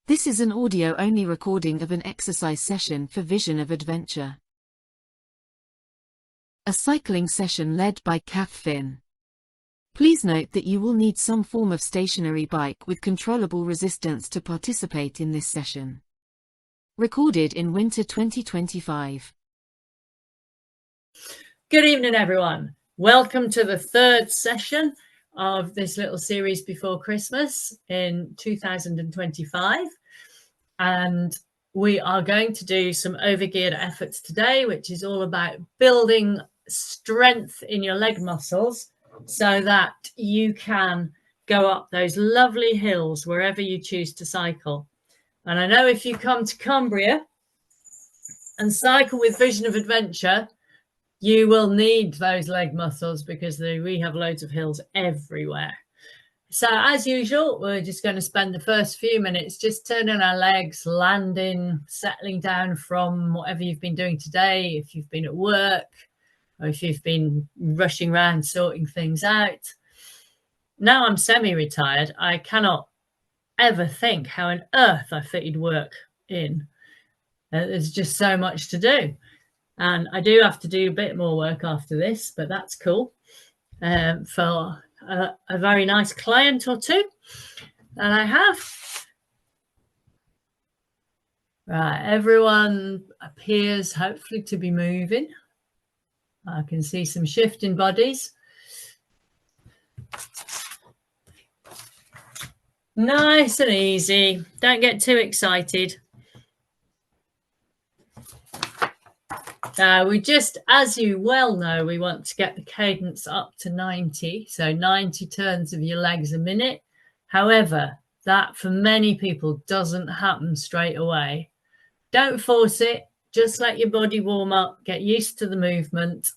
This is an audio-only recording of an exercise session for Vision of Adventure. A cycling session led by Kath Finn. Please note that you will need some form of stationary bike with controllable resistance to participate in this session. Recorded in winter 2025. Good evening, everyone. Welcome to the third session of this little series before Christmas in 2025. And we are going to do some overgeared efforts today, which is all about building strength in your leg muscles so that you can go up those lovely hills wherever you choose to cycle. And I know if you come to Cumbria and cycle with Vision of Adventure, you will need those leg muscles because we have loads of hills everywhere. So as usual, we're just going to spend the first few minutes just turning our legs, landing, settling down from whatever you've been doing today. If you've been at work or if you've been rushing around sorting things out. Now I'm semi-retired. I cannot ever think how on earth I fitted work in. There's just so much to do. And I do have to do a bit more work after this, but that's cool for a very nice client or two that I have. Right, everyone appears hopefully to be moving. I can see some shifting bodies. Nice and easy. Don't get too excited. We just, as you well know, we want to get the cadence up to 90. So 90 turns of your legs a minute. However, that for many people doesn't happen straight away. Don't force it. Just let your body warm up, get used to the movement.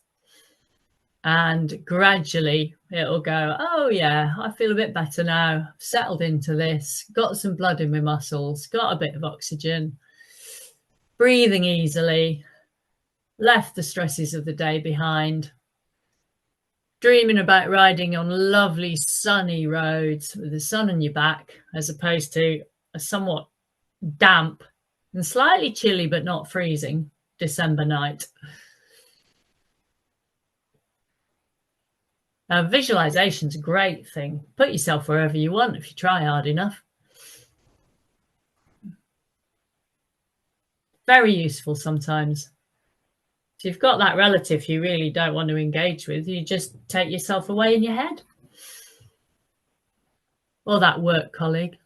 And gradually it'll go, oh yeah, I feel a bit better now. I've settled into this, got some blood in my muscles, got a bit of oxygen, breathing easily. Left the stresses of the day behind, dreaming about riding on lovely sunny roads with the sun on your back, as opposed to a somewhat damp and slightly chilly but not freezing December night. Visualization's a great thing. Put yourself wherever you want if you try hard enough. Very useful sometimes. If you've got that relative you really don't want to engage with, you just take yourself away in your head. Or that work colleague.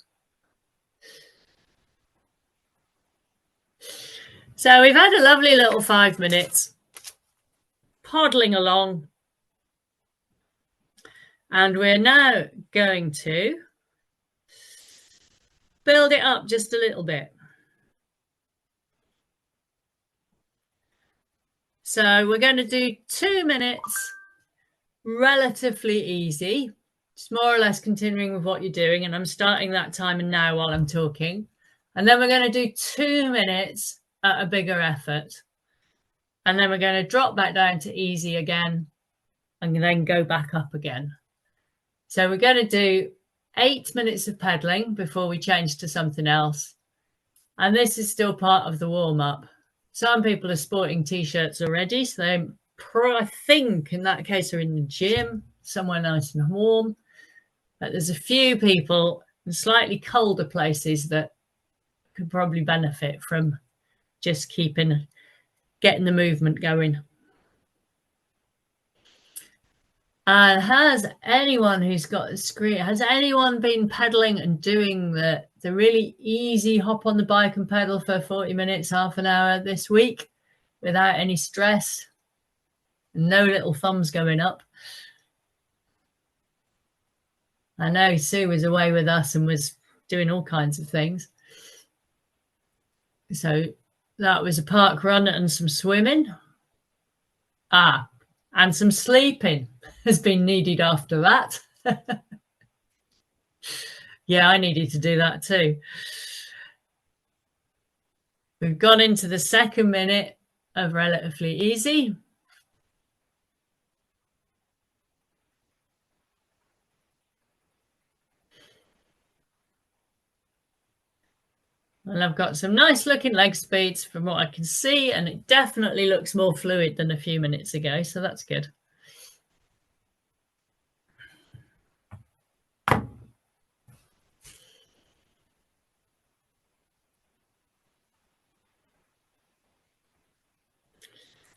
So we've had a lovely little 5 minutes poddling along. And we're now going to build it up just a little bit. So we're going to do 2 minutes, relatively easy, just more or less continuing with what you're doing. And I'm starting that timer now while I'm talking. And then we're going to do 2 minutes at a bigger effort. And then we're going to drop back down to easy again and then go back up again. So we're going to do 8 minutes of pedaling before we change to something else. And this is still part of the warm-up. Some people are sporting t-shirts already, so they, I think in that case, are in the gym, somewhere nice and warm. But there's a few people in slightly colder places that could probably benefit from just getting the movement going. And has anyone who's got a screen, has anyone been pedaling and doing the really easy hop on the bike and pedal for 40 minutes, half an hour this week without any stress? No little thumbs going up. I know Sue was away with us and was doing all kinds of things. So that was a park run and some swimming. And some sleeping has been needed after that. Yeah, I needed to do that too. We've gone into the 2nd minute of relatively easy. And I've got some nice looking leg speeds from what I can see, and it definitely looks more fluid than a few minutes ago, so that's good.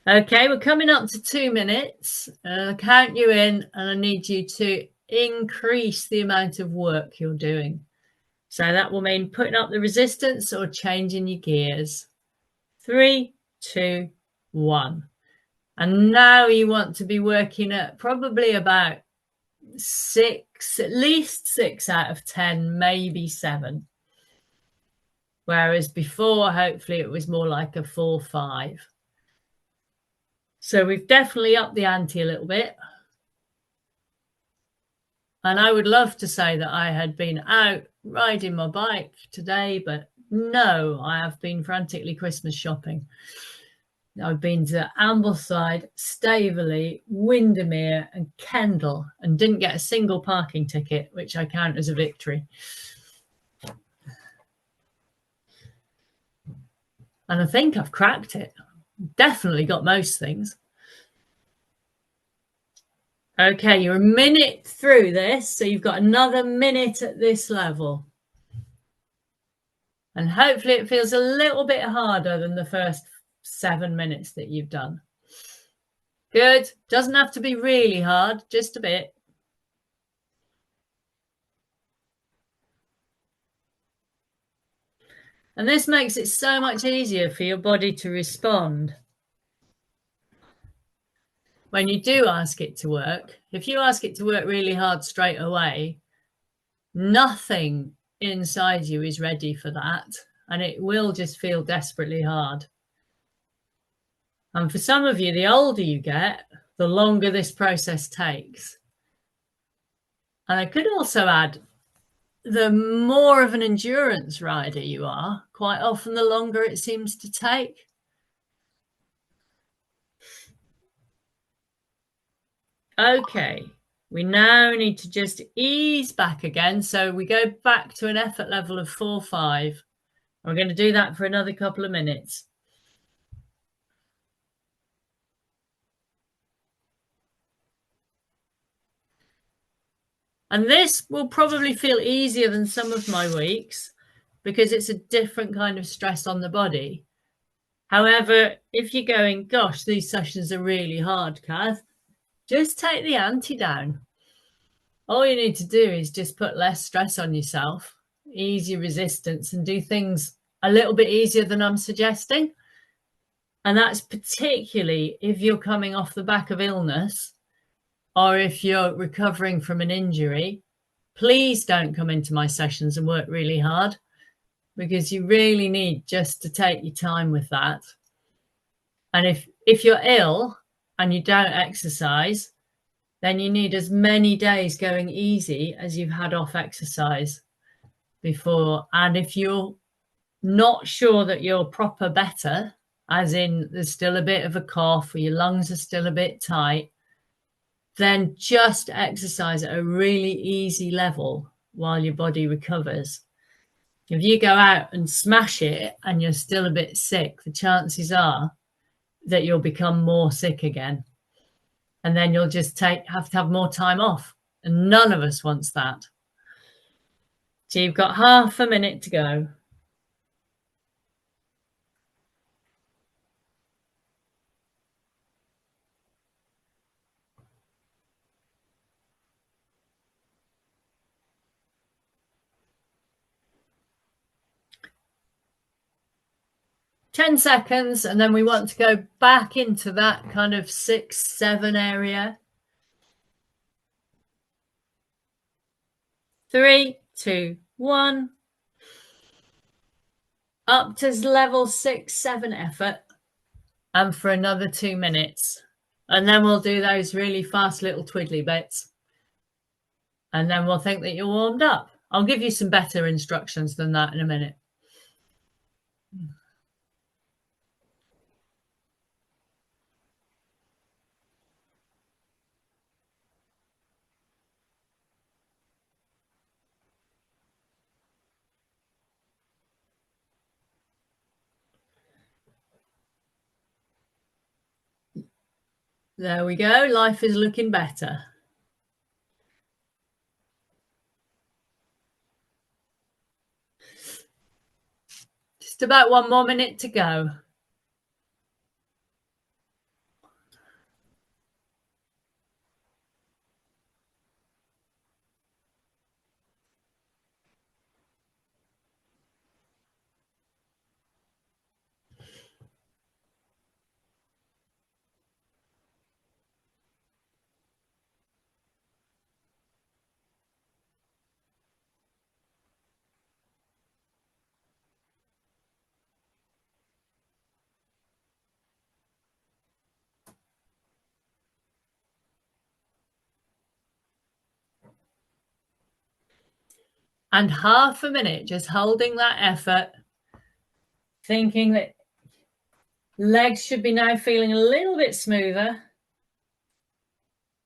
Okay, we're coming up to 2 minutes. I'll count you in, and I need you to increase the amount of work you're doing. So that will mean putting up the resistance or changing your gears. 3, 2, 1. And now you want to be working at probably about 6, at least 6 out of 10, maybe 7. Whereas before, hopefully it was more like a 4, 5. So we've definitely upped the ante a little bit. And I would love to say that I had been out riding my bike today, but no, I have been frantically Christmas shopping. I've been to Ambleside, Staveley, Windermere and Kendal and didn't get a single parking ticket, which I count as a victory. And I think I've cracked it. Definitely got most things. Okay, you're a minute through this, so you've got another minute at this level. And hopefully it feels a little bit harder than the first 7 minutes that you've done. Good. Doesn't have to be really hard, just a bit. And this makes it so much easier for your body to respond. When you do ask it to work, if you ask it to work really hard straight away, nothing inside you is ready for that. And it will just feel desperately hard. And for some of you, the older you get, the longer this process takes. And I could also add, the more of an endurance rider you are, quite often the longer it seems to take. Okay, we now need to just ease back again. So we go back to an effort level of 4, 5. We're going to do that for another couple of minutes. And this will probably feel easier than some of my weeks because it's a different kind of stress on the body. However, if you're going, gosh, these sessions are really hard, Kath, just take the ante down. All you need to do is just put less stress on yourself, ease your resistance, and do things a little bit easier than I'm suggesting. And that's particularly if you're coming off the back of illness or if you're recovering from an injury. Please don't come into my sessions and work really hard because you really need just to take your time with that. And if you're ill and you don't exercise, then you need as many days going easy as you've had off exercise before. And if you're not sure that you're proper better, as in there's still a bit of a cough or your lungs are still a bit tight, then just exercise at a really easy level while your body recovers. If you go out and smash it and you're still a bit sick, the chances are that you'll become more sick again. And then you'll just have to have more time off. And none of us wants that. So you've got half a minute to go. Ten seconds, and then we want to go back into that kind of 6, 7 area. 3, 2, 1. Up to level 6, 7 effort, and for another 2 minutes. And then we'll do those really fast little twiddly bits. And then we'll think that you're warmed up. I'll give you some better instructions than that in a minute. There we go. Life is looking better. Just about 1 more minute to go. And half a minute just holding that effort, thinking that legs should be now feeling a little bit smoother.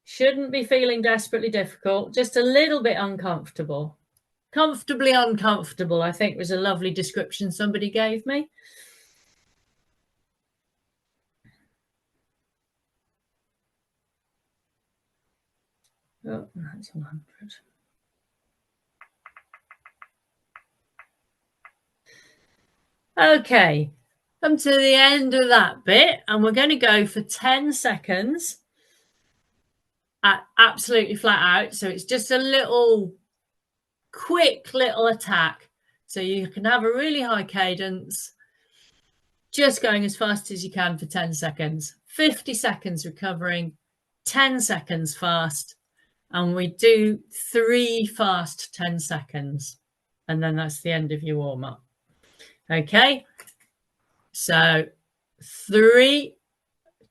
Shouldn't be feeling desperately difficult, just a little bit uncomfortable. Comfortably uncomfortable, I think, was a lovely description somebody gave me. Oh, that's 100. Okay, come to the end of that bit, and we're going to go for 10 seconds at absolutely flat out. So it's just a little quick little attack. So you can have a really high cadence, just going as fast as you can for 10 seconds, 50 seconds recovering, 10 seconds fast. And we do 3 fast 10 seconds. And then that's the end of your warm up. Okay. So 3,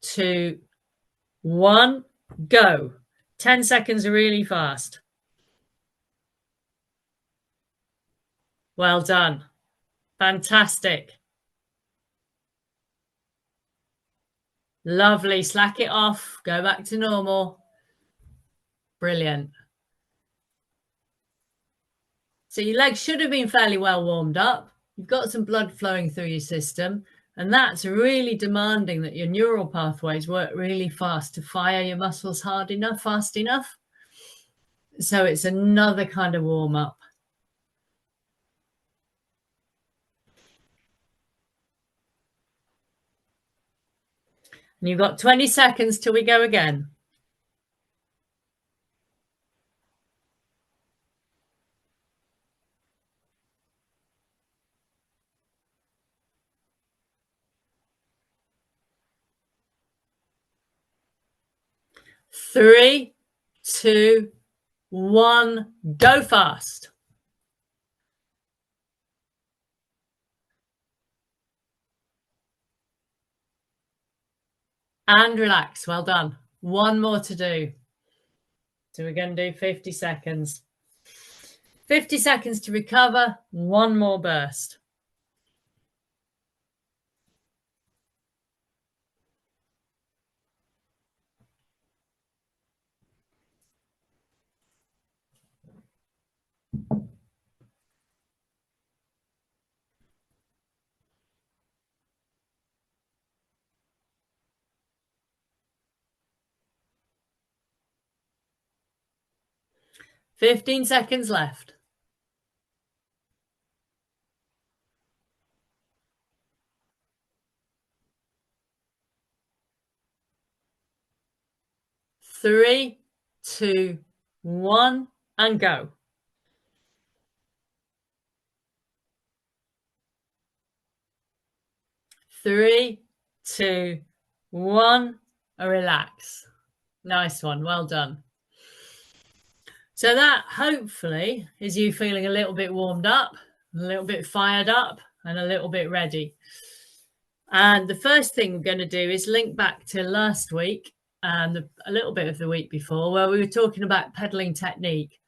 2, 1, go. 10 seconds really fast. Well done. Fantastic. Lovely. Slack it off. Go back to normal. Brilliant. So your legs should have been fairly well warmed up. You've got some blood flowing through your system, and that's really demanding that your neural pathways work really fast to fire your muscles hard enough, fast enough. So it's another kind of warm up. And you've got 20 seconds till we go again. 3, 2, 1, go fast. And relax. Well done. One more to do. So we're going to do 50 seconds. 50 seconds to recover. One more burst. "15 seconds left. 3, 2, 1, and go. 3, 2, 1, relax. Nice one. Well done. So that hopefully is you feeling a little bit warmed up, a little bit fired up, and a little bit ready. And the first thing we're going to do is link back to last week and a little bit of the week before, where we were talking about pedaling technique.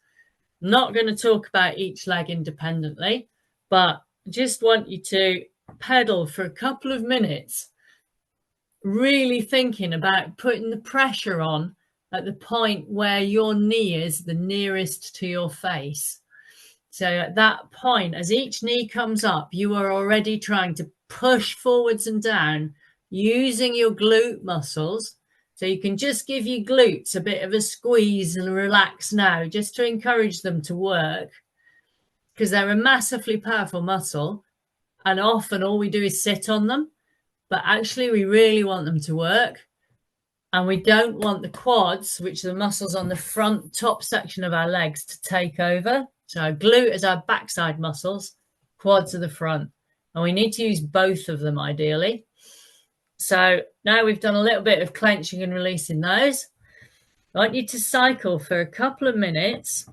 I'm not going to talk about each leg independently, but just want you to pedal for a couple of minutes, really thinking about putting the pressure on at the point where your knee is the nearest to your face. So at that point, as each knee comes up, you are already trying to push forwards and down using your glute muscles So you can just give your glutes a bit of a squeeze and relax now, just to encourage them to work, because they're a massively powerful muscle. And often all we do is sit on them, but actually we really want them to work. And we don't want the quads, which are the muscles on the front top section of our legs, to take over. So our glute is our backside muscles, quads are the front. And we need to use both of them ideally. So now we've done a little bit of clenching and releasing those. I want you to cycle for a couple of minutes,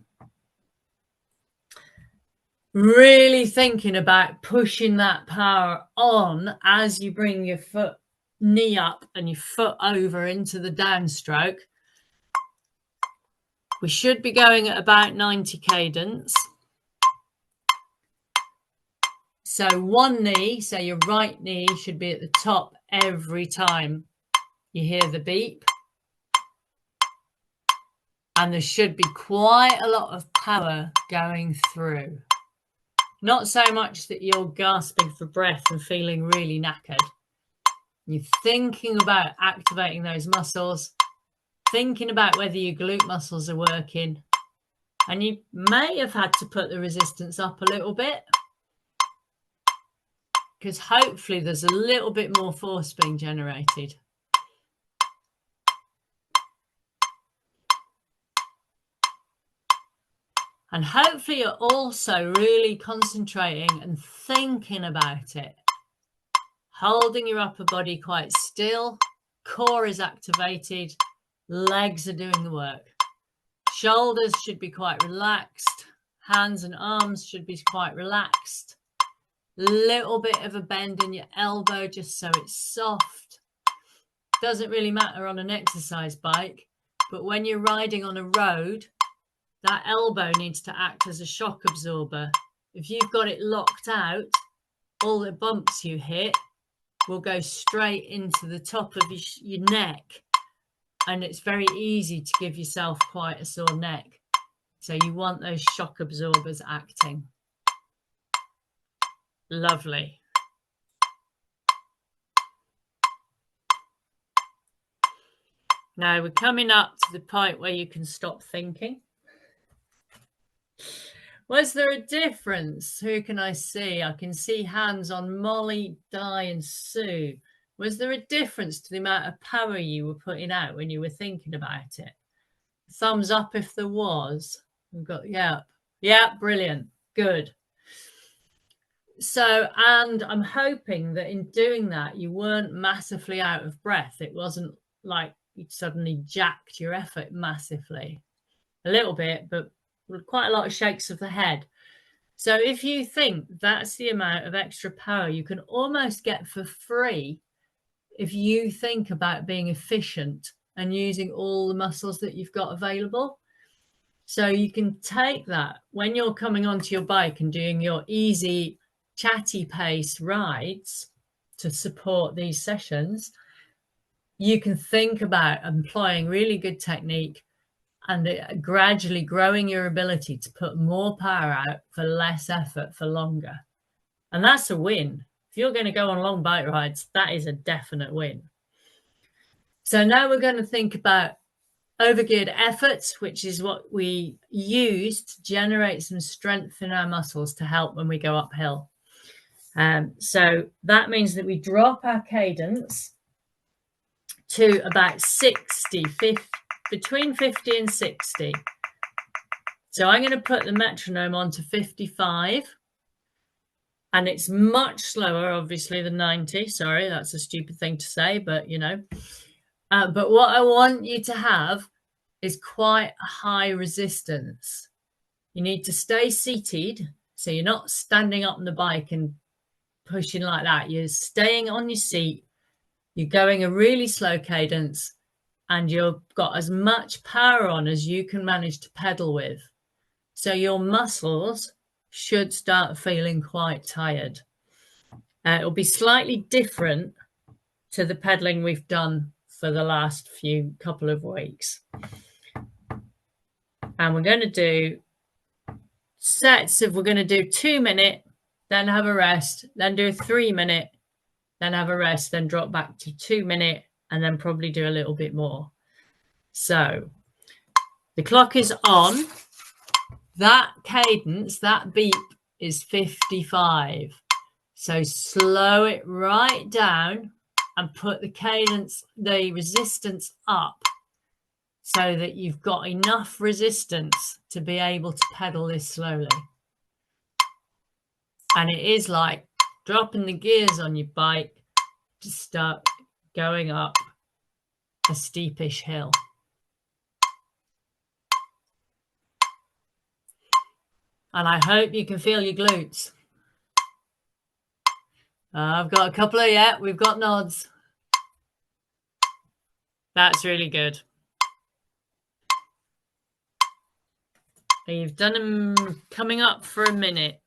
really thinking about pushing that power on as you bring your knee up and your foot over into the downstroke. We should be going at about 90 cadence. So one knee, so your right knee, should be at the top every time you hear the beep. And there should be quite a lot of power going through. Not so much that you're gasping for breath and feeling really knackered. You're thinking about activating those muscles, thinking about whether your glute muscles are working. And you may have had to put the resistance up a little bit, because hopefully there's a little bit more force being generated. And hopefully you're also really concentrating and thinking about it. Holding your upper body quite still, core is activated, legs are doing the work. Shoulders should be quite relaxed, hands and arms should be quite relaxed. Little bit of a bend in your elbow just so it's soft. Doesn't really matter on an exercise bike, but when you're riding on a road, that elbow needs to act as a shock absorber. If you've got it locked out, all the bumps you hit will go straight into the top of your neck, and it's very easy to give yourself quite a sore neck. So you want those shock absorbers acting. Lovely. Now we're coming up to the point where you can stop thinking. Was there a difference? Who can I see? I can see hands on Molly, Di and Sue. Was there a difference to the amount of power you were putting out when you were thinking about it? Thumbs up if there was. We've got, yeah, brilliant, good. So, and I'm hoping that in doing that, you weren't massively out of breath. It wasn't like you suddenly jacked your effort massively. A little bit, but quite a lot of shakes of the head. So if you think that's the amount of extra power you can almost get for free, if you think about being efficient and using all the muscles that you've got available. So you can take that when you're coming onto your bike and doing your easy chatty pace rides to support these sessions, you can think about employing really good technique and gradually growing your ability to put more power out for less effort for longer. And that's a win. If you're going to go on long bike rides, that is a definite win. So now we're going to think about overgeared efforts, which is what we use to generate some strength in our muscles to help when we go uphill. So that means that we drop our cadence to about 60, 50, between 50 and 60. So I'm going to put the metronome on to 55. And it's much slower, obviously, than 90. Sorry, that's a stupid thing to say, but you know. But what I want you to have is quite a high resistance. You need to stay seated. So you're not standing up on the bike and pushing like that. You're staying on your seat. You're going a really slow cadence. And you've got as much power on as you can manage to pedal with. So your muscles should start feeling quite tired. It'll be slightly different to the pedaling we've done for the last couple of weeks. And we're going to do sets of, we're going to do 2 minute, then have a rest, then do a 3 minute, then have a rest, then drop back to 2 minute, and then probably do a little bit more. So the clock is on. That cadence, that beep is 55. So slow it right down and put the cadence, the resistance up so that you've got enough resistance to be able to pedal this slowly. And it is like dropping the gears on your bike to start going up a steepish hill. And I hope you can feel your glutes. I've got a couple of, yeah, we've got nods. That's really good. You've done them coming up for a minute.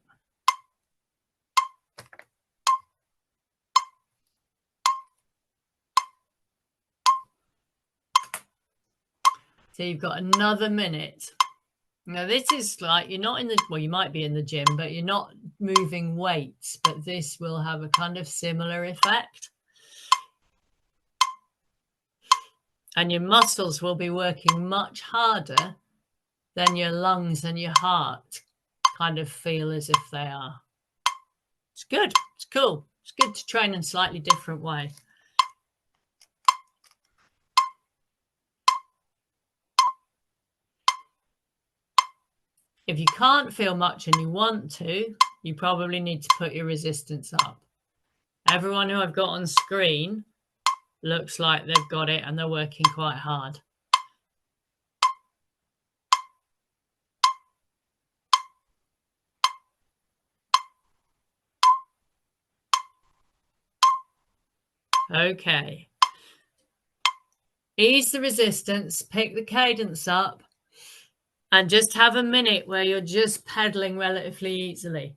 So you've got another minute. Now this is like, you're not in the, well, you might be in the gym, but you're not moving weights, but this will have a kind of similar effect. And your muscles will be working much harder than your lungs and your heart kind of feel as if they are. It's good. It's cool. It's good to train in a slightly different way. If you can't feel much and you want to, you probably need to put your resistance up. Everyone who I've got on screen looks like they've got it and they're working quite hard. Okay. Ease the resistance, pick the cadence up, and just have a minute where you're just pedaling relatively easily.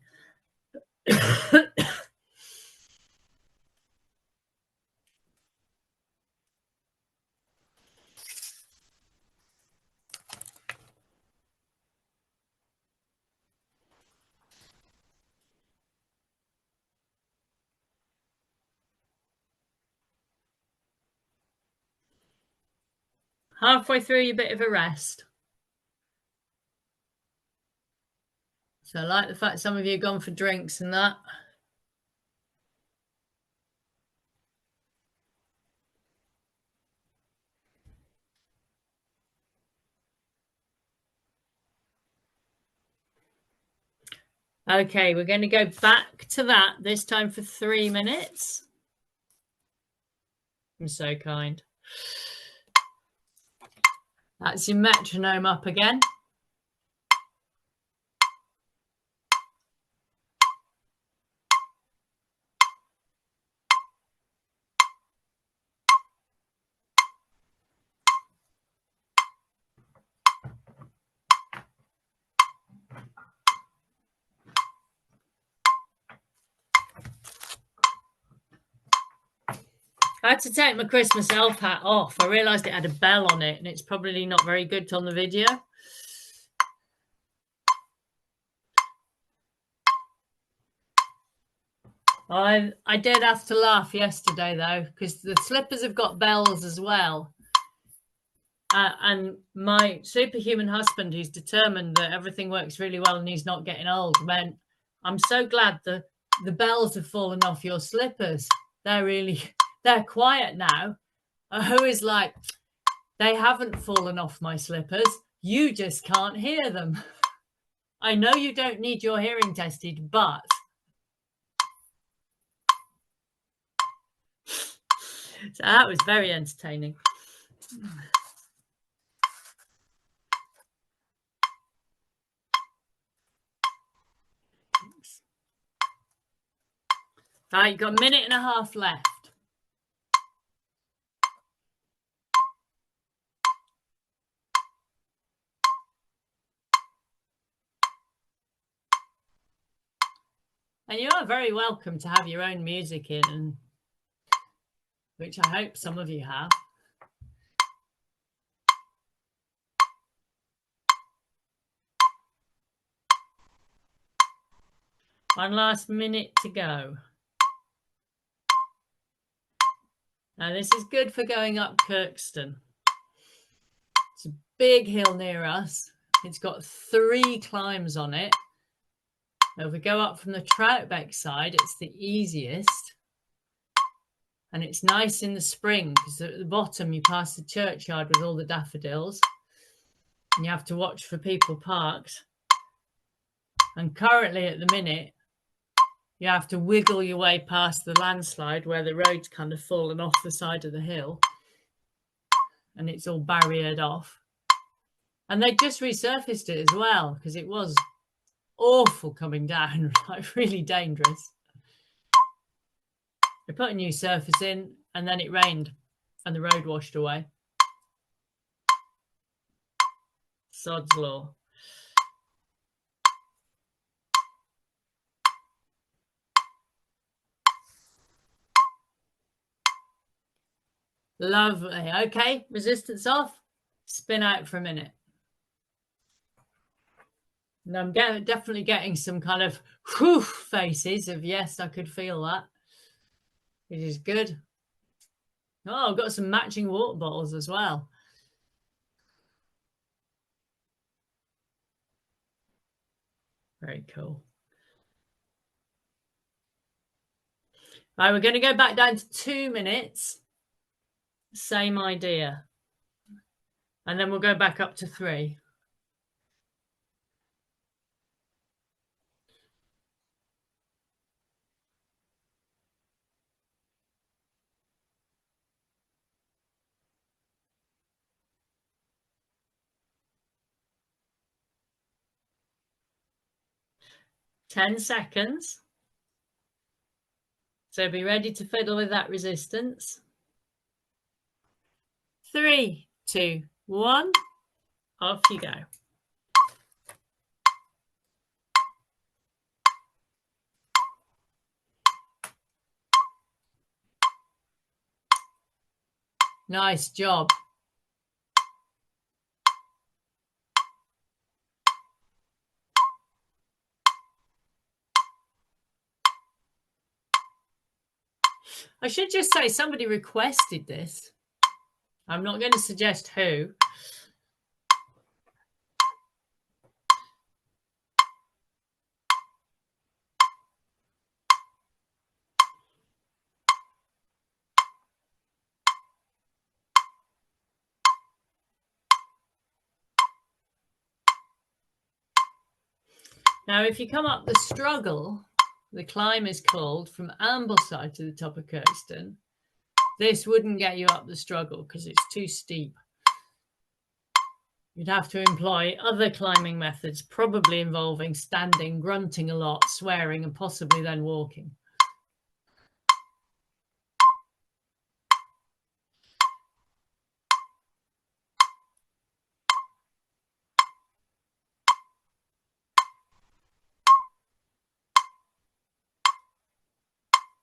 Halfway through your bit of a rest. So I like the fact some of you have gone for drinks and that. Okay, we're going to go back to that, this time for 3 minutes. I'm so kind. That's your metronome up again. I had to take my Christmas elf hat off. I realised it had a bell on it and it's probably not very good on the video. I did have to laugh yesterday though, because the slippers have got bells as well. And my superhuman husband, who's determined that everything works really well and he's not getting old, went, I'm so glad the bells have fallen off your slippers. They're quiet now. Who is like, they haven't fallen off my slippers. You just can't hear them. I know you don't need your hearing tested, but so that was very entertaining. Right, you've got a minute and a half left. And you are very welcome to have your own music in, and which I hope some of you have. One last minute to go. Now this is good for going up Kirkstone. It's a big hill near us. It's got 3 climbs on it. Now if we go up from the Troutbeck side, it's the easiest. And it's nice in the spring because at the bottom you pass the churchyard with all the daffodils. And you have to watch for people parked. And currently at the minute, you have to wiggle your way past the landslide where the road's kind of fallen off the side of the hill. And it's all barriered off. And they just resurfaced it as well because it was awful coming down, like really dangerous. They put a new surface in and then it rained and the road washed away. Sod's law. Lovely. Okay, resistance off. Spin out for a minute. And I'm definitely getting some kind of whew faces of yes, I could feel that. It is good. Oh, I've got some matching water bottles as well. Very cool. Right, we're going to go back down to 2 minutes. Same idea. And then we'll go back up to 3. Ten seconds. So be ready to fiddle with that resistance. 3, 2, 1. Off you go. Nice job. I should just say somebody requested this. I'm not going to suggest who. Now, if you come up the struggle, the climb is called, from Ambleside to the top of Kirkstone, this wouldn't get you up the struggle because it's too steep. You'd have to employ other climbing methods, probably involving standing, grunting a lot, swearing, and possibly then walking.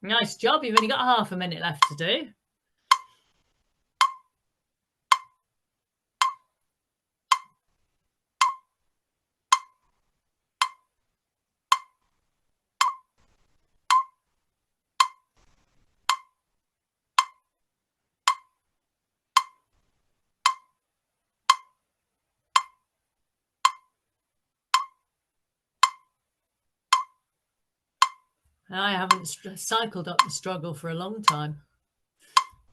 Nice job. You've only got half a minute left to do. I haven't cycled up the struggle for a long time.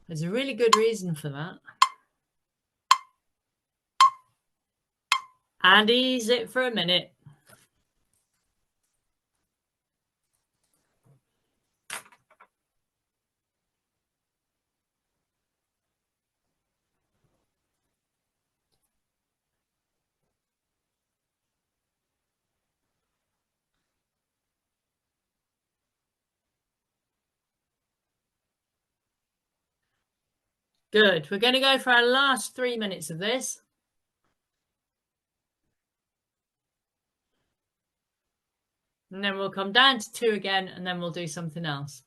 There's a really good reason for that. And ease it for a minute. Good. We're going to go for our last 3 minutes of this. And then we'll come down to 2 again, and then we'll do something else.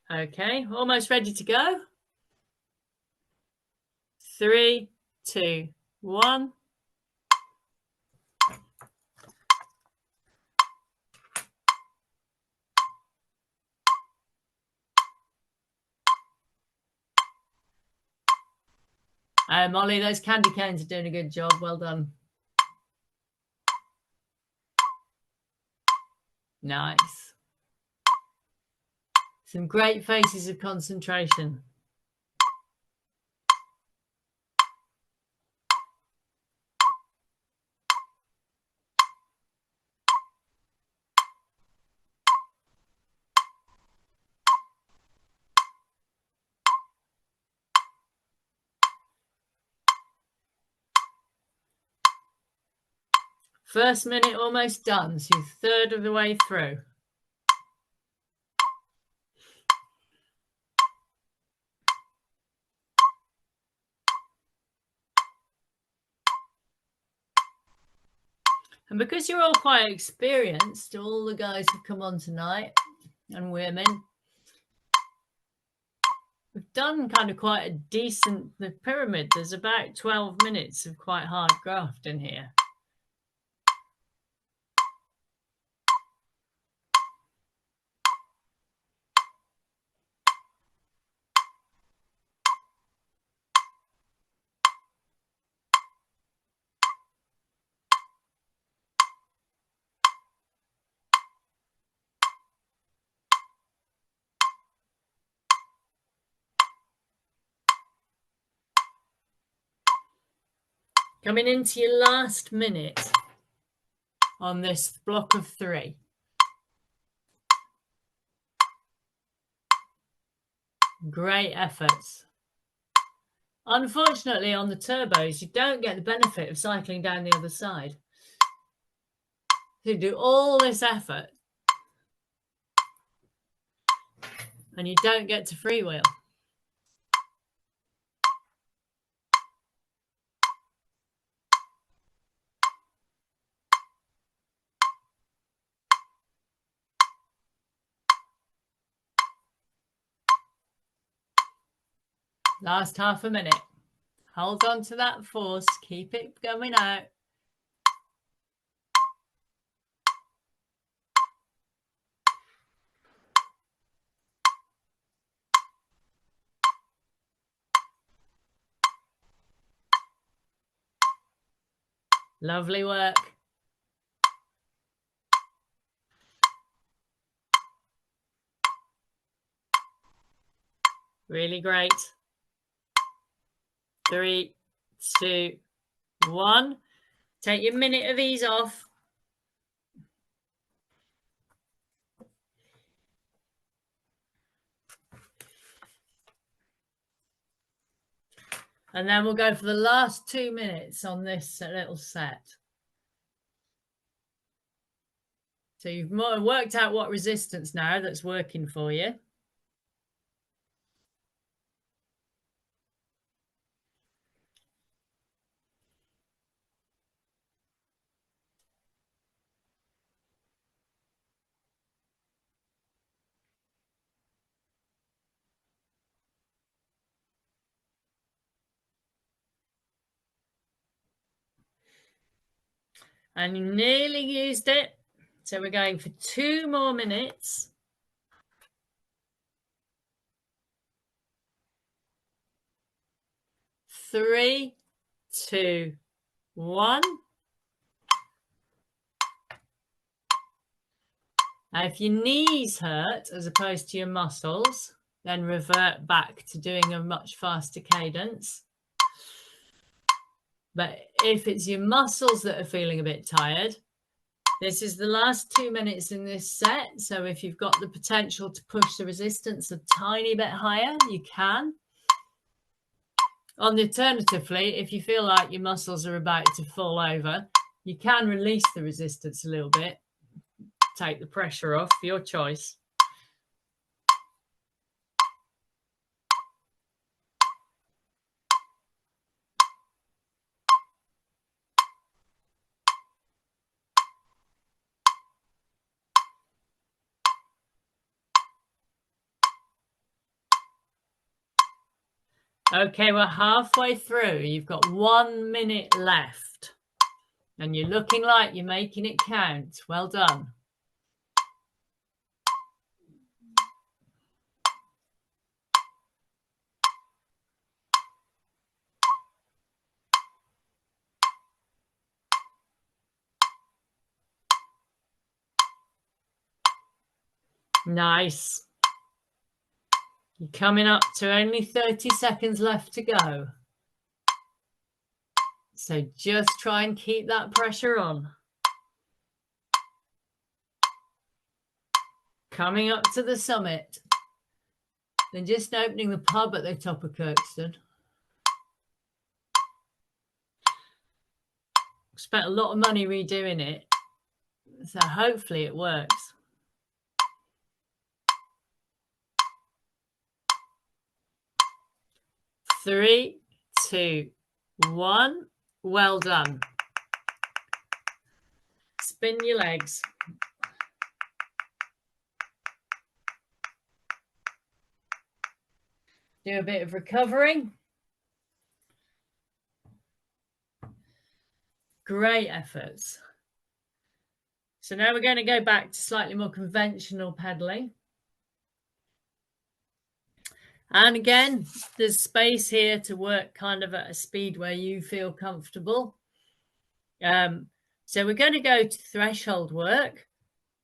Okay, almost ready to go. 3, 2, 1. Molly, those candy canes are doing a good job. Well done. Nice. Some great faces of concentration. First minute almost done, so you're a third of the way through. And because you're all quite experienced, all the guys have come on tonight and women, we've done kind of quite a decent, the pyramid, there's about 12 minutes of quite hard graft in here. Coming into your last minute on this block of 3. Great efforts. Unfortunately, on the turbos, you don't get the benefit of cycling down the other side. So you do all this effort and you don't get to freewheel. Last half a minute. Hold on to that force. Keep it going out. Lovely work. Really great. 3, 2, 1. Take your minute of ease off. And then we'll go for the last 2 minutes on this little set. So you've worked out what resistance now that's working for you. And you nearly used it. So we're going for 2 more minutes. 3, 2, 1. Now, if your knees hurt as opposed to your muscles, then revert back to doing a much faster cadence. But if it's your muscles that are feeling a bit tired, this is the last 2 minutes in this set. So if you've got the potential to push the resistance a tiny bit higher, you can. Alternatively, if you feel like your muscles are about to fall over, you can release the resistance a little bit. Take the pressure off, your choice. Okay, we're halfway through. You've got 1 minute left. And you're looking like you're making it count. Well done. Nice. You're coming up to only 30 seconds left to go. So just try and keep that pressure on. Coming up to the summit. Then just opening the pub at the top of Kirkstone. Spent a lot of money redoing it. So hopefully it works. 3, 2, 1. Well done. Spin your legs. Do a bit of recovering. Great efforts. So now we're going to go back to slightly more conventional pedaling. And again, there's space here to work kind of at a speed where you feel comfortable. So we're going to go to threshold work.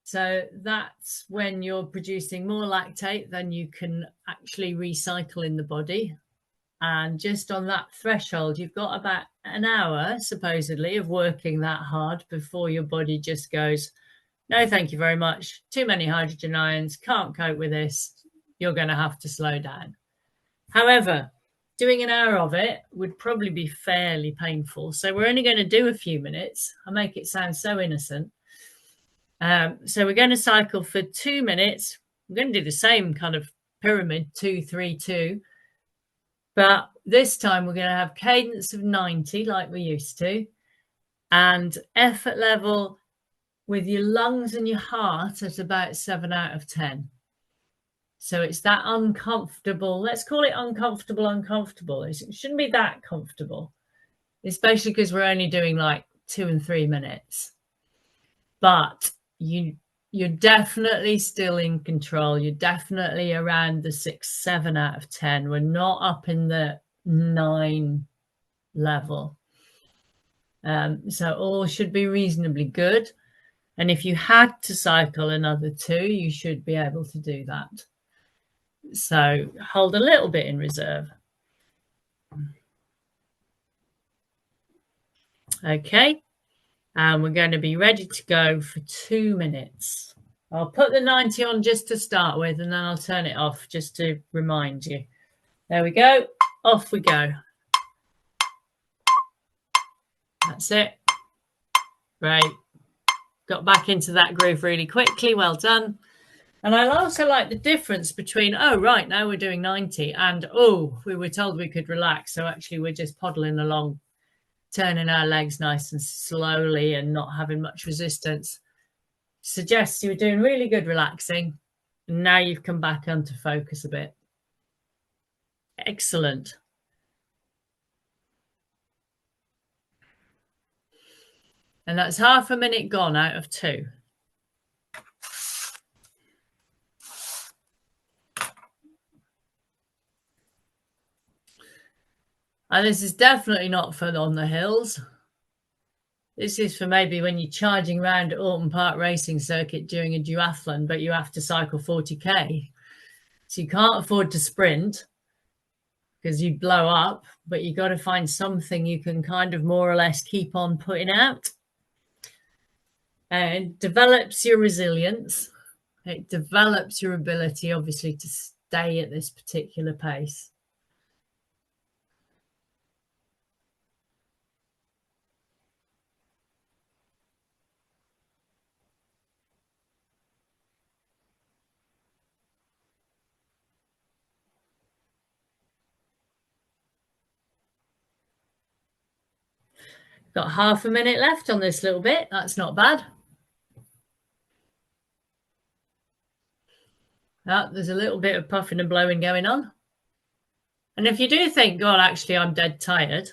So that's when you're producing more lactate than you can actually recycle in the body. And just on that threshold, you've got about an hour, supposedly, of working that hard before your body just goes, no, thank you very much. Too many hydrogen ions, can't cope with this. You're going to have to slow down. However, doing an hour of it would probably be fairly painful. So we're only going to do a few minutes. I make it sound so innocent. So we're going to cycle for 2 minutes. We're going to do the same kind of pyramid, 2, 3, 2. But this time we're going to have cadence of 90 like we used to, and effort level with your lungs and your heart at about 7 out of 10. So it's that uncomfortable, let's call it uncomfortable. It shouldn't be that comfortable, especially because we're only doing like 2 and 3 minutes. But you're definitely still in control. You're definitely around the 6, 7 out of 10. We're not up in the 9 level. So all should be reasonably good. And if you had to cycle another 2, you should be able to do that. So hold a little bit in reserve. Okay. And we're going to be ready to go for 2 minutes. I'll put the 90 on just to start with, and then I'll turn it off just to remind you. There we go. Off we go. That's it. Great. Got back into that groove really quickly. Well done. And I also like the difference between, oh, right, now we're doing 90 and, oh, we were told we could relax. So actually we're just poddling along, turning our legs nice and slowly and not having much resistance. Suggests you were doing really good relaxing. And now you've come back onto focus a bit. Excellent. And that's half a minute gone out of 2. And this is definitely not fun on the hills. This is for maybe when you're charging around Alton Park Racing Circuit during a duathlon, but you have to cycle 40k. So you can't afford to sprint because you blow up, but you got to find something you can kind of more or less keep on putting out. And it develops your resilience. It develops your ability, obviously, to stay at this particular pace. Got half a minute left on this little bit. That's not bad. Oh, there's a little bit of puffing and blowing going on. And if you do think, God, actually, I'm dead tired,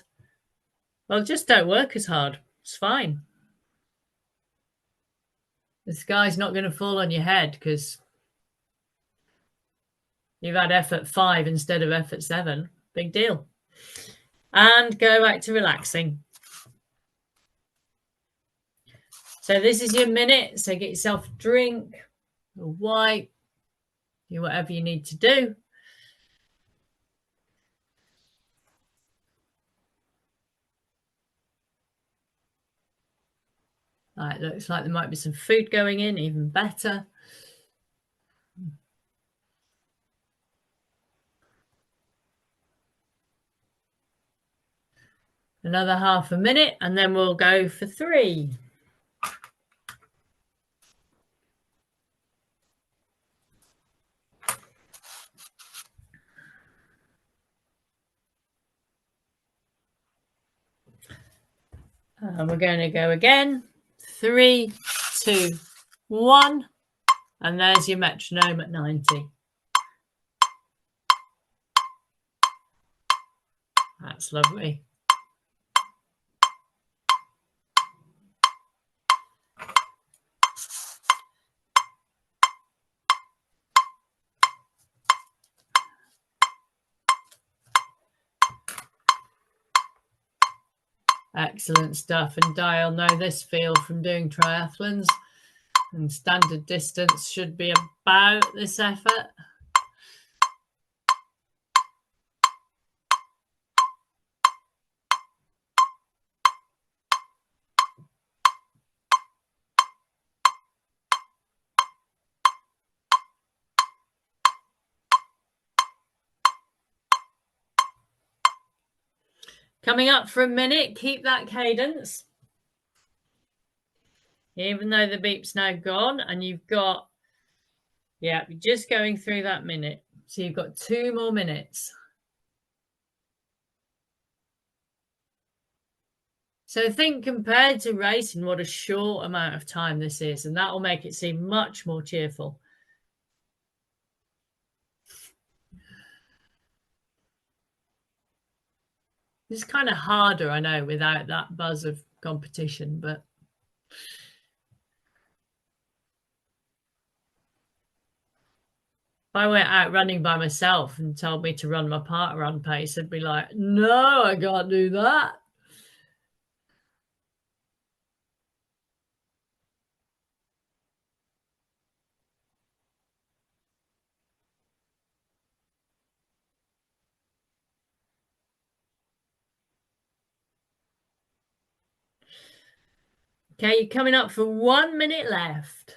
well, just don't work as hard. It's fine. The sky's not going to fall on your head because you've had effort 5 instead of effort 7. Big deal. And go back to relaxing. So this is your minute. So get yourself a drink, a wipe, do whatever you need to do. It looks like there might be some food going in, even better. Another half a minute, and then we'll go for 3. And we're going to go again. 3, 2, 1. And there's your metronome at 90. That's lovely. Excellent stuff. And Dial know this feel from doing triathlons. And standard distance should be about this effort. Coming up for a minute, keep that cadence. Even though the beep's now gone and you've got, you're just going through that minute. So you've got 2 more minutes. So think compared to racing, what a short amount of time this is, and that will make it seem much more cheerful. It's kind of harder, I know, without that buzz of competition, but if I went out running by myself and told me to run my park run pace, I'd be like, no, I can't do that. Okay, you're coming up for 1 minute left.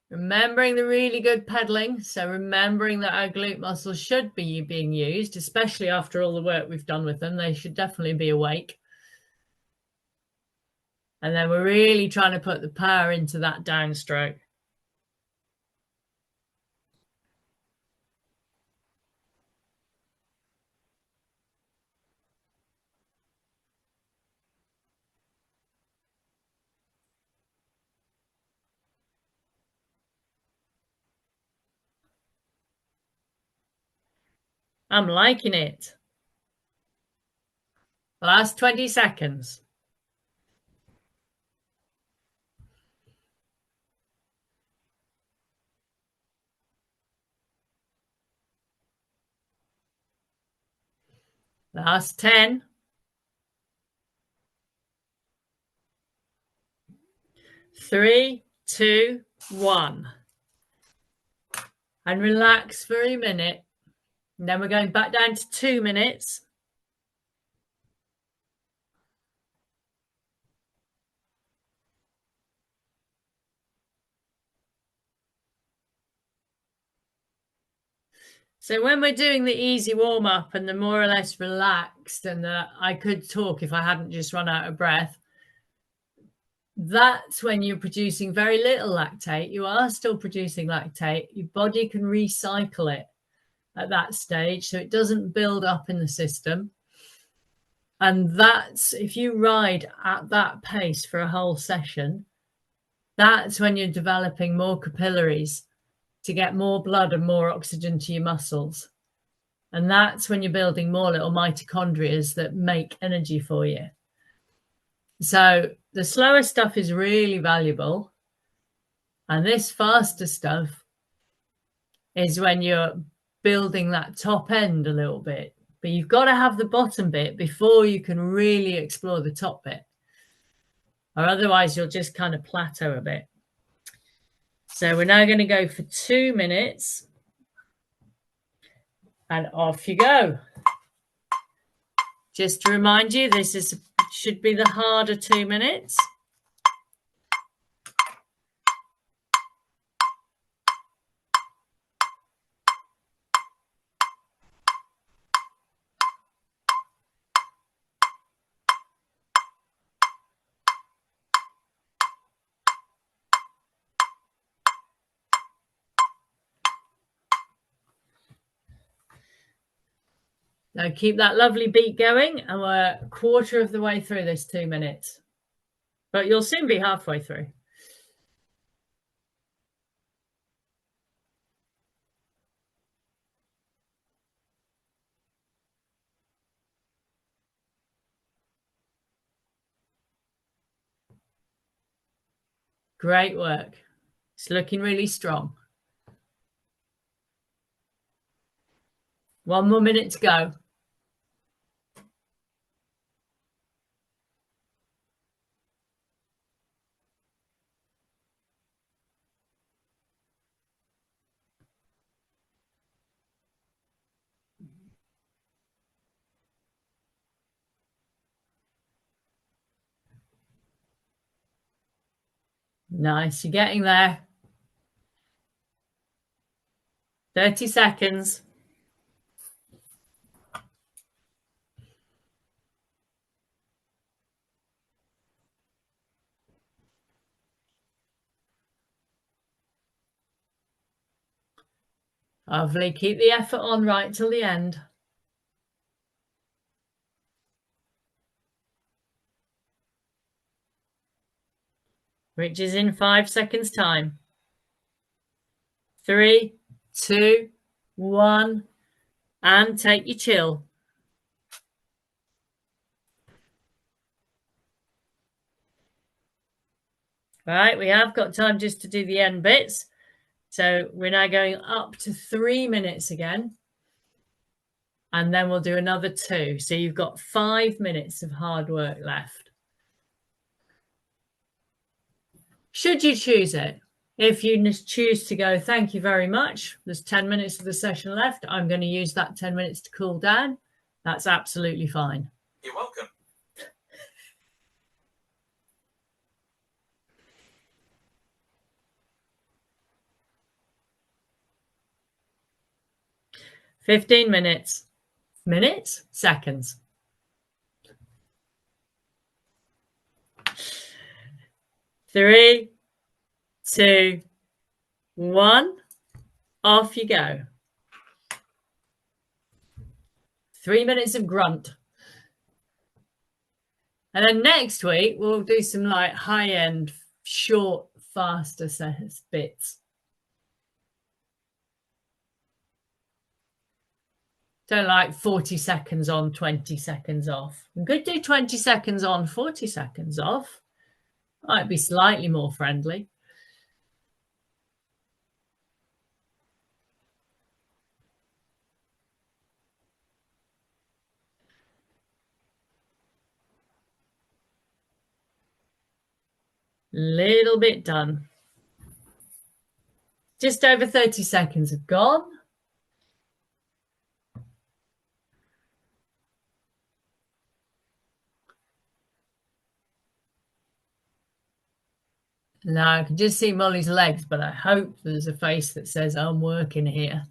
Remembering the really good pedaling. So remembering that our glute muscles should be being used, especially after all the work we've done with them. They should definitely be awake. And then we're really trying to put the power into that downstroke. I'm liking it. Last 20 seconds. Last 10. 3, 2, 1. And relax for a minute. And then we're going back down to 2 minutes. So when we're doing the easy warm-up and the more or less relaxed and I could talk if I hadn't just run out of breath, that's when you're producing very little lactate. You are still producing lactate. Your body can recycle it at that stage, so it doesn't build up in the system. And that's, if you ride at that pace for a whole session, that's when you're developing more capillaries to get more blood and more oxygen to your muscles. And that's when you're building more little mitochondria that make energy for you. So the slower stuff is really valuable. And this faster stuff is when you're building that top end a little bit. But you've got to have the bottom bit before you can really explore the top bit. Or otherwise you'll just kind of plateau a bit. So we're now going to go for 2 minutes. And off you go. Just to remind you, this should be the harder 2 minutes. Now keep that lovely beat going, and we're a quarter of the way through this 2 minutes. But you'll soon be halfway through. Great work. It's looking really strong. 1 more minute to go. Nice, you're getting there. 30 seconds. Lovely, keep the effort on right till the end. Which is in 5 seconds time. 3, 2, 1, and take your chill. Right, we have got time just to do the end bits. So we're now going up to 3 minutes again. And then we'll do another 2. So you've got 5 minutes of hard work left. Should you choose it? If you choose to go, thank you very much. There's 10 minutes of the session left. I'm going to use that 10 minutes to cool down. That's absolutely fine. You're welcome. $15 minutes. Minutes? Seconds. 3, 2, 1. Off you go. 3 minutes of grunt. And then next week, we'll do some like high-end, short, faster bits. Don't like 40 seconds on, 20 seconds off. We could do 20 seconds on, 40 seconds off. Might be slightly more friendly. Little bit done. Just over 30 seconds have gone. Now I can just see Molly's legs, but I hope there's a face that says I'm working here.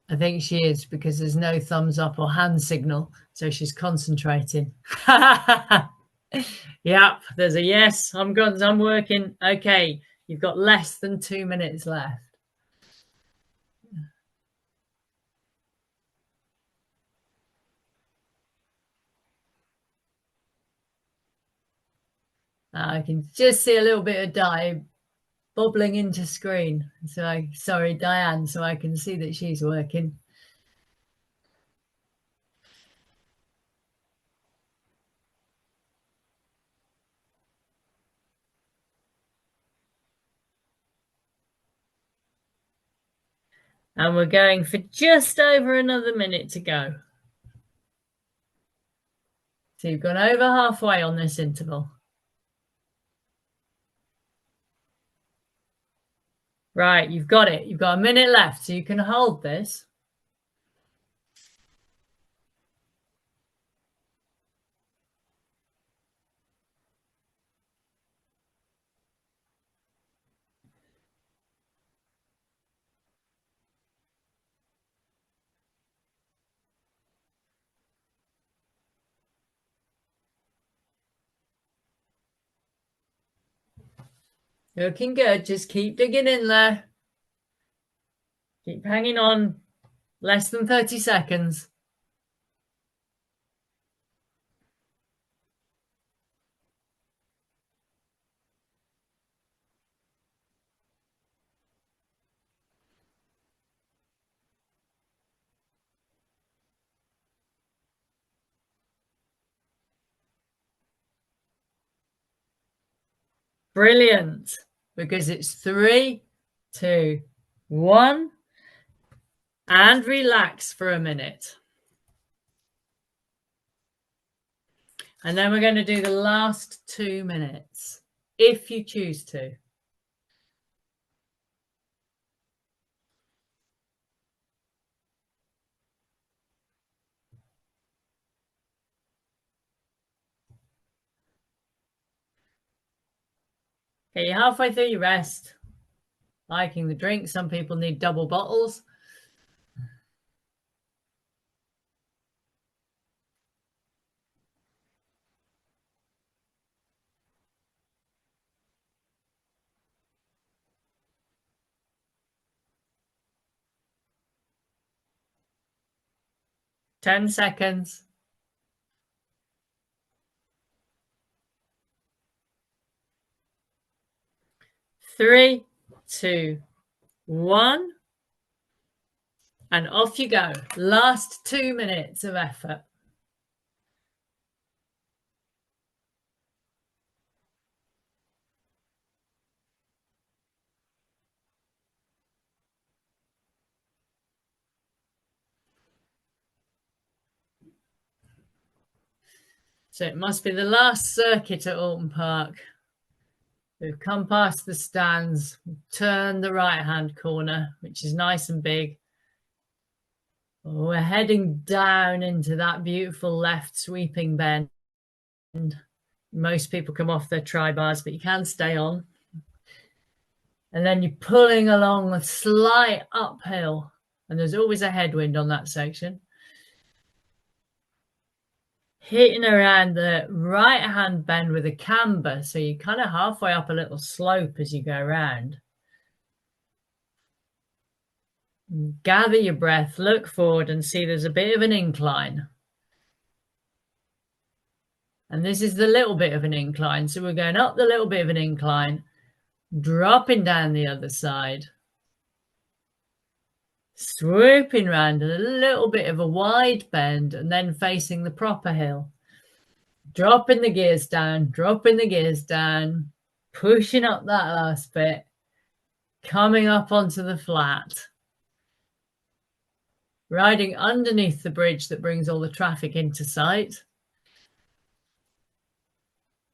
I think she is, because there's no thumbs up or hand signal, so she's concentrating. Yep, there's a yes. I'm working. Okay, you've got less than 2 minutes left. I can just see a little bit of bobbling into screen. So sorry, Diane, so I can see that she's working. And we're going for just over another minute to go. So you've gone over halfway on this interval. Right, you've got it. You've got a minute left, so you can hold this. Looking good. Just keep digging in there. Keep hanging on. Less than 30 seconds. Brilliant. Because it's 3, 2, 1. And relax for a minute. And then we're going to do the last 2 minutes, if you choose to. Okay, you're halfway through your rest. Liking the drink. Some people need double bottles. Ten seconds. 3, 2, 1. And off you go. Last 2 minutes of effort. So it must be the last circuit at Alton Park. We've come past the stands, turned the right-hand corner, which is nice and big. We're heading down into that beautiful left sweeping bend. Most people come off their tri-bars, but you can stay on. And then you're pulling along a slight uphill, and there's always a headwind on that section. Hitting around the right-hand bend with a camber, so you're kind of halfway up a little slope as you go around. Gather your breath, look forward and see there's a bit of an incline. And this is the little bit of an incline. So we're going up the little bit of an incline, dropping down the other side, swooping around a little bit of a wide bend and then facing the proper hill. Dropping the gears down, pushing up that last bit, coming up onto the flat. Riding underneath the bridge that brings all the traffic into sight.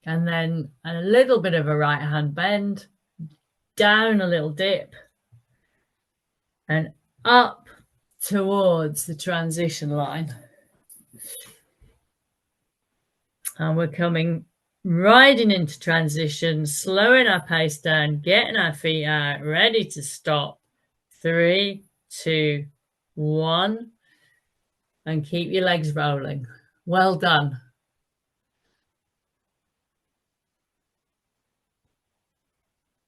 And then a little bit of a right-hand bend, down a little dip, and up towards the transition line. And we're coming, riding into transition, slowing our pace down, getting our feet out, ready to stop. 3, 2, 1, and keep your legs rolling. Well done.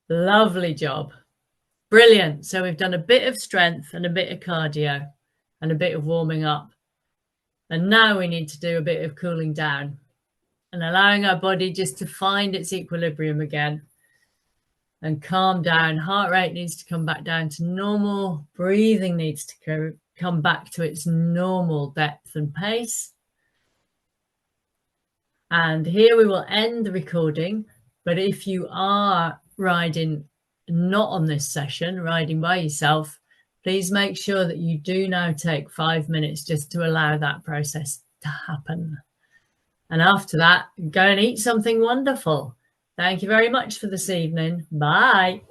Lovely job. Brilliant. So we've done a bit of strength and a bit of cardio and a bit of warming up. And now we need to do a bit of cooling down and allowing our body just to find its equilibrium again. and calm down. Heart rate needs to come back down to normal. Breathing needs to come back to its normal depth and pace. And here we will end the recording. But if you are riding not on this session, riding by yourself, please make sure that you do now take 5 minutes just to allow that process to happen. And after that, go and eat something wonderful. Thank you very much for this evening. Bye.